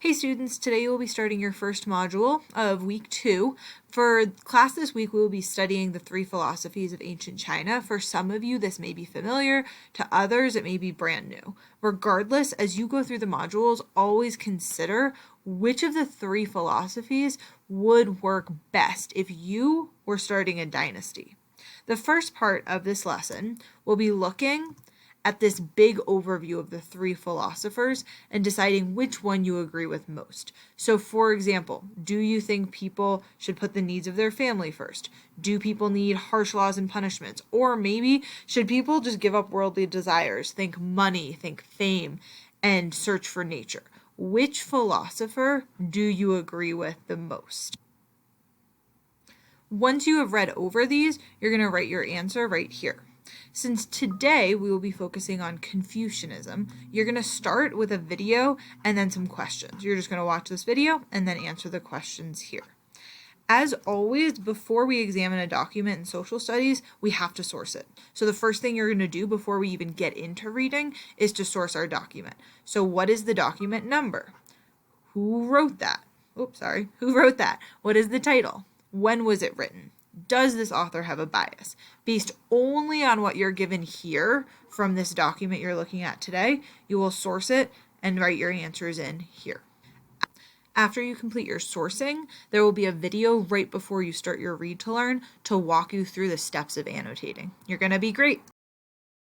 Hey students, today you will be starting your first module of week 2. For class this week, we will be studying the 3 philosophies of ancient China. For some of you, this may be familiar. To others, it may be brand new. Regardless, as you go through the modules, always consider which of the 3 philosophies would work best if you were starting a dynasty. The first part of this lesson will be looking at this big overview of the 3 philosophers and deciding which one you agree with most. So for example, do you think people should put the needs of their family first? Do people need harsh laws and punishments? Or maybe should people just give up worldly desires, think money, think fame, and search for nature? Which philosopher do you agree with the most? Once you have read over these, you're going to write your answer right here. Since today we will be focusing on Confucianism, you're going to start with a video and then some questions. You're just going to watch this video and then answer the questions here. As always, before we examine a document in social studies, we have to source it. So the first thing you're going to do before we even get into reading is to source our document. So what is the document number? Who wrote that? Who wrote that? What is the title? When was it written? Does this author have a bias? Based only on what you're given here from this document you're looking at today, you will source it and write your answers in here. After you complete your sourcing, there will be a video right before you start your read to learn to walk you through the steps of annotating. You're going to be great.